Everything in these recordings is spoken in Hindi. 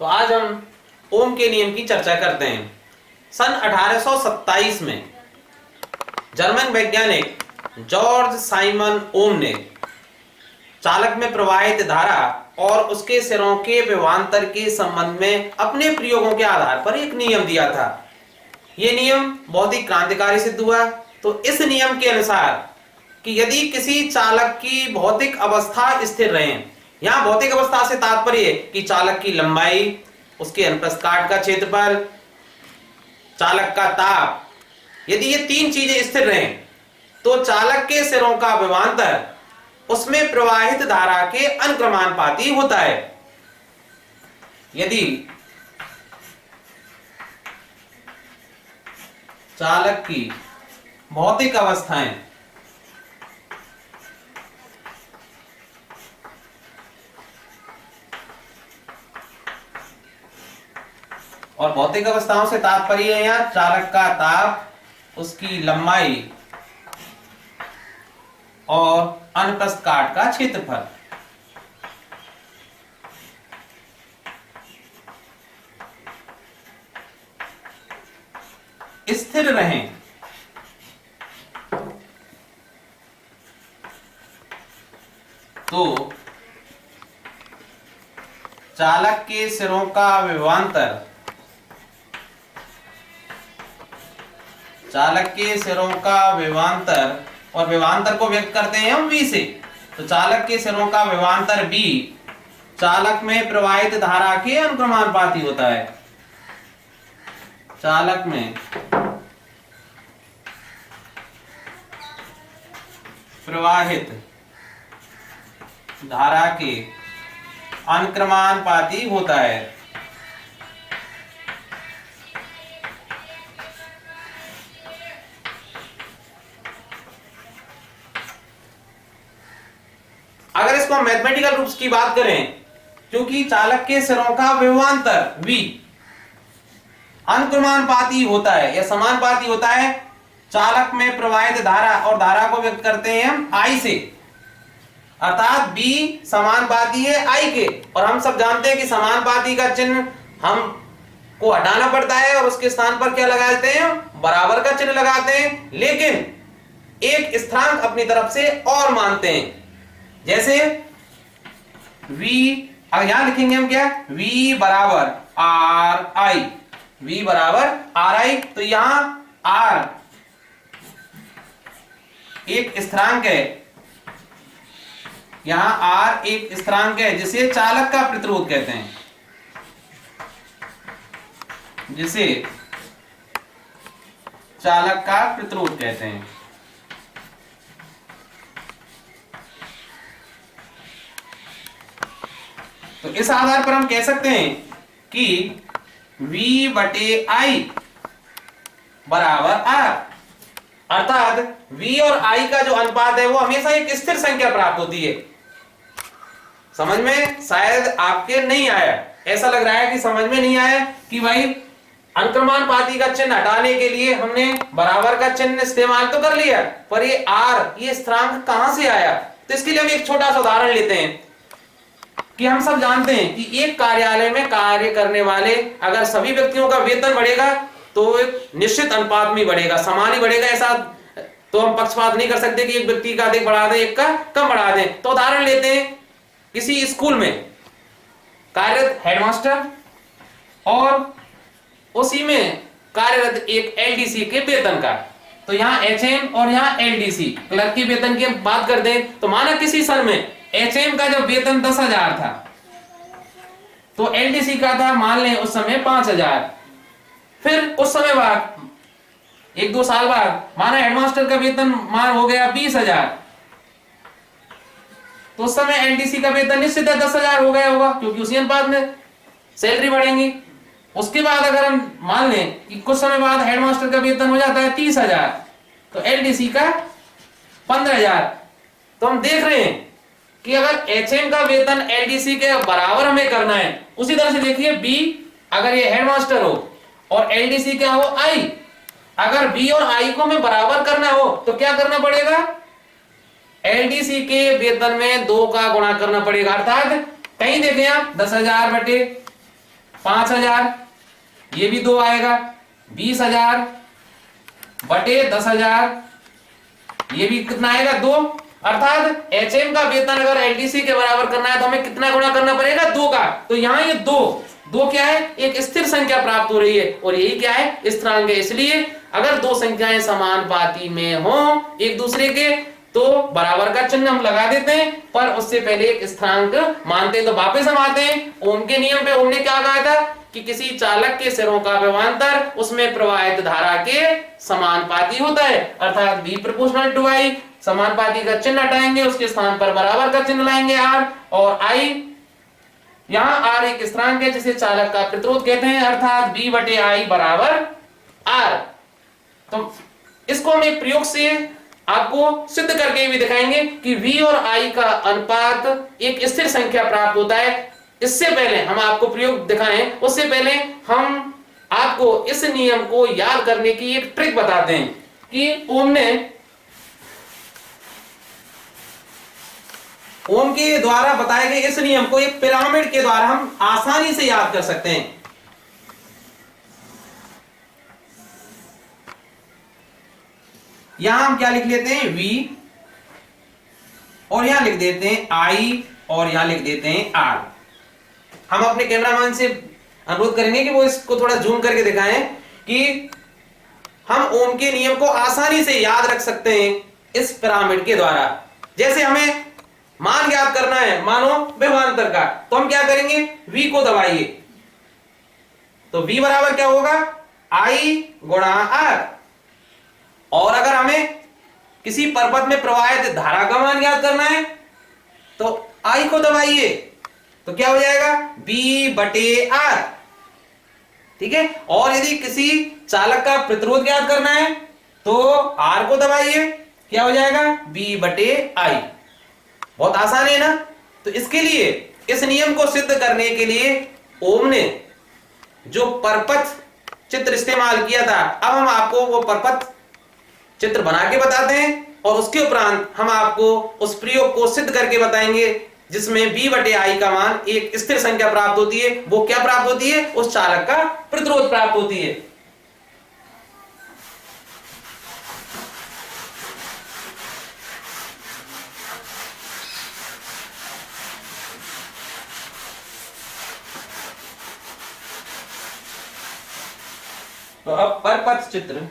तो आज हम ओम के नियम की चर्चा करते हैं। सन 1827 में जर्मन वैज्ञानिक जॉर्ज साइमन ओम ने चालक में प्रवाहित धारा और उसके सिरों के विभवांतर के संबंध में अपने प्रयोगों के आधार पर एक नियम दिया था। यह नियम बहुत ही क्रांतिकारी सिद्ध हुआ। तो इस नियम के अनुसार कि यदि किसी चालक की भौतिक अवस्था स्थिर रहे, यहां भौतिक अवस्था से तात्पर्य कि चालक की लंबाई, उसके अनुप्रस्थ काट का क्षेत्रफल, चालक का ताप, यदि ये तीन चीजें स्थिर रहें तो चालक के सिरों का विभवांतर उसमें प्रवाहित धारा के अनुक्रमानुपाती होता है। यदि चालक की भौतिक अवस्थाएं और भौतिक अवस्थाओं से तात्पर्य है यहां चालक का ताप, उसकी लंबाई और अनुप्रस्थ काट का क्षेत्रफल, स्थिर रहें तो चालक के सिरों का विभवांतर, चालक के सिरों का विभवांतर, और विभवांतर को व्यक्त करते हैं हम v से, तो चालक के सिरों का विभवांतर v चालक में प्रवाहित धारा के अनुक्रमानुपाती होता है। चालक में प्रवाहित धारा के अनुक्रमानुपाती होता है। अगर इसको मैथमेटिकल रूप की बात करें, क्योंकि चालक के सिरों का विभवांतर v अनुक्रमानुपाती होता है या समानुपाती होता है चालक में प्रवाहित धारा, और धारा को व्यक्त करते हैं हम I से, अर्थात v समानुपाती है I के। और हम सब जानते हैं कि समानुपाती का चिन्ह हम को हटाना पड़ता है और उसके स्थान पर क्या लगाते हैं, बराबर का चिन्ह लगाते हैं, लेकिन एक स्थिरांक अपनी तरफ से और मानते हैं। जैसे v, यहां लिखेंगे हम क्या, v बराबर आर आई, v बराबर आर आई। तो यहां r एक स्थिरांक है, यहां r एक स्थिरांक है जिसे चालक का प्रतिरोध कहते हैं, जिसे चालक का प्रतिरोध कहते हैं। तो इस आधार पर हम कह सकते हैं कि V बटे I बराबर R, अर्थात V और I का जो अनुपात है वो हमेशा एक स्थिर संख्या प्राप्त होती है। समझ में शायद आपके नहीं आया, ऐसा लग रहा है कि समझ में नहीं आया कि भाई अनुक्रमानुपाती का चिन्ह हटाने के लिए हमने बराबर का चिन्ह इस्तेमाल तो कर लिया, पर ये R, ये स्थिरांक कहां से आया। तो इसके लिए हम एक छोटा सा उदाहरण लेते हैं कि हम सब जानते हैं कि एक कार्यालय में कार्य करने वाले अगर सभी व्यक्तियों का वेतन बढ़ेगा तो एक निश्चित अनुपात में बढ़ेगा, समान ही बढ़ेगा। ऐसा तो हम पक्षपात नहीं कर सकते कि एक व्यक्ति का अधिक बढ़ा दें, एक का कम बढ़ा दें। तो उदाहरण लेते हैं किसी स्कूल में कार्यरत हेडमास्टर और उसी में कार्यरत एक एलडीसी के वेतन का। तो यहाँ एचएम और यहाँ एलडीसी क्लर्क के वेतन की बात कर दें तो माना किसी साल में एचएम का जब वेतन 10,000 था तो एलडीसी का था मान लें उस समय 5,000। फिर उस समय बाद 1-2 साल बाद माना हेडमास्टर का वेतन मान हो गया 20,000, तो उस समय एलडीसी का वेतन निश्चित है 10,000 हो गया होगा, क्योंकि उसी अनुपात में सैलरी बढ़ेंगी। उसके बाद अगर हम मान लें कि कुछ समय बाद हेडमास्टर का वेतन हो जाता है 30,000, तो एलडीसी का 15,000। तो हम देख रहे हैं कि अगर एचएम का वेतन एलडीसी के बराबर हमें करना है, उसी तरह से देखिए बी अगर ये हेडमास्टर हो और एलडीसी क्या हो आई, अगर बी और आई को हमें बराबर करना हो तो क्या करना पड़ेगा, एलडीसी के वेतन में 2 का गुणा करना पड़ेगा। अर्थात कहीं देखें आप 10,000 बटे 5,000, ये भी 2 आएगा, 20,000 बटे 10,000, ये भी कितना आएगा 2। अर्थात एचएम का वेतन अगर एलडीसी के बराबर करना है तो हमें कितना गुणा करना पड़ेगा 2 का। तो यहाँ ये 2 क्या है, एक स्थिर संख्या प्राप्त हो रही है और यही क्या है, स्थिरांक है। इसलिए अगर दो संख्याएं समानुपाती में हो एक दूसरे के तो बराबर का चिन्ह हम लगा देते हैं, पर उससे पहले एक स्थिरांक मानते हैं। तो वापस हम आते हैं ओम के नियम पे। ओम ने क्या कहा था कि किसी चालक के सिरों का विभवांतर उसमें प्रवाहित धारा के समानुपाती होता है, अर्थात V प्रोपोर्शनल टू I। समानुपाती का चिन्ह हटाएंगे, उसके स्थान पर बराबर का चिन्ह लाएंगे R, और I यहाँ R एक स्थिरांक है जिसे चालक का प्रतिरोध कहते हैं, अर्थात V बटे I बराबर R। तो इसको हम एक प्रयोग से आपको सिद्ध करके भी दिखाएंगे कि V और I का अनुपात एक स्थिर संख्या प्राप्त होता है। इससे पहले हम आपको प्रयोग दिखाएं, उससे पहले हम आपको इस नियम को याद करने की एक ट्रिक बताते हैं कि ओम के द्वारा बताए गए इस नियम को एक पिरामिड के द्वारा हम आसानी से याद कर सकते हैं। यहां हम क्या लिख लेते हैं V, और यहां लिख देते हैं I, और यहां लिख देते हैं R। हम अपने कैमरामैन से अनुरोध करेंगे कि वो इसको थोड़ा जूम करके दिखाएं कि हम ओम के नियम को आसानी से याद रख सकते हैं इस पिरामिड के द्वारा। जैसे हमें मान ज्ञात करना है मानो विभवांतर का, तो हम क्या करेंगे, V को दबाइए, तो V बराबर क्या होगा, I गुणा R। और अगर हमें किसी पर्वत में प्रवाहित धारा का मान ज्ञात करना है तो I को दबाइए, तो क्या हो जाएगा, V बटे R। ठीक है। और यदि किसी चालक का प्रतिरोध ज्ञात करना है तो R को दबाइए, क्या हो जाएगा, V बटे I। बहुत आसान है ना। तो इसके लिए इस नियम को सिद्ध करने के लिए ओम ने जो परपथ चित्र इस्तेमाल किया था, अब हम आपको वो परपथ चित्र बना के बताते हैं और उसके उपरांत हम आपको उस प्रयोग को सिद्ध करके बताएंगे जिसमें V बटे I का मान एक स्थिर संख्या प्राप्त होती है। वो क्या प्राप्त होती है, उस चालक का प्रतिरोध प्राप्त होती है। तो अब परपथ चित्र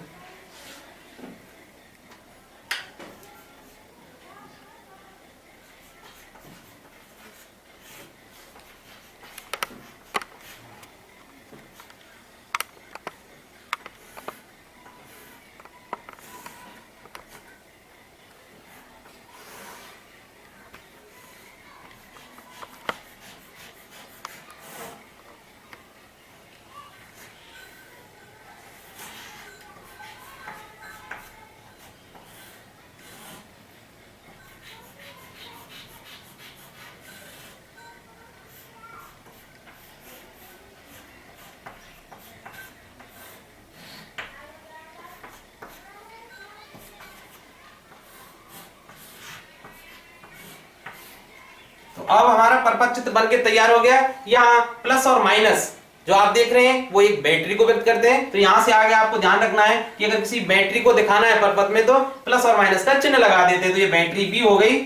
अब हमारा परपथ चित्र बनके तैयार हो गया। यहाँ प्लस और माइनस जो आप देख रहे हैं वो एक बैटरी को व्यक्त करते हैं। तो यहां से आगे आपको ध्यान रखना है कि अगर किसी बैटरी को दिखाना है परपथ में तो प्लस और माइनस का चिन्ह लगा देते हैं। तो ये बैटरी B हो गई।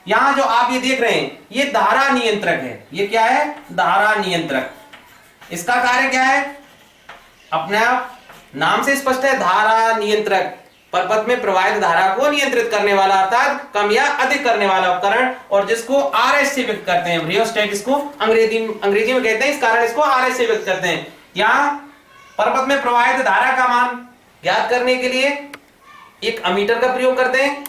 यहाँ जो आप ये देख रहे हैं ये धारा नियंत्रक है। ये क्या है, धारा नियंत्रक। इसका कार्य क्या है, अपने आप नाम से स्पष्ट है, धारा नियंत्रक, परपथ में प्रवाहित धारा को नियंत्रित करने वाला अर्थात कम या अधिक करने वाला उपकरण, और जिसको RS से व्यक्त करते हैं। रियोस्टेट इसको अंग्रेजी में कहते हैं, इस कारण इसको RS से व्यक्त करते हैं। यहाँ परपथ में प्रवाहित धारा का मान ज्ञात करने के लिए एक अमीटर का प्रयोग करते हैं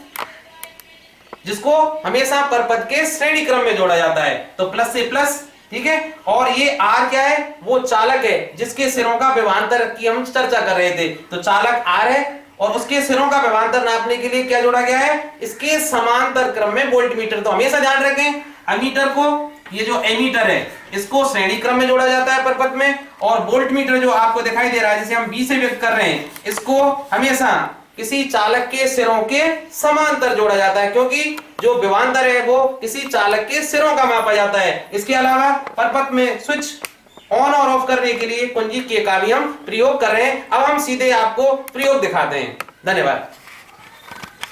जिसको हमेशा परपथ के श्रेणी क्रम में जोड़ा जाता है। तो प्लस से प्लस, ठीक है। और ये R क्या है, वो चालक है जिसके सिरों का विभवांतर की हम चर्चा कर रहे थे। तो चालक R है और उसके सिरों का विभवांतर नापने के लिए क्या जोड़ा गया है, इसके समांतर क्रम में वोल्टमीटर। तो हमेशा ध्यान रखें अमीटर को, ये जो एमीटर है इसको श्रेणी क्रम में जोड़ा जाता है परपथ में, और वोल्टमीटर जो आपको दिखाई दे रहा है जिसे हम B से व्यक्त कर रहे हैं इसको हमेशा किसी चालक के सिरों के समांतर जोड़ा जाता है, क्योंकि जो विभवांतर है वो किसी चालक के सिरों का मापा जाता है। इसके अलावा परपथ में स्विच ऑन और ऑफ करने के लिए कुंजी के का भी हम प्रयोग कर रहे हैं। अब हम सीधे आपको प्रयोग दिखाते हैं। धन्यवाद।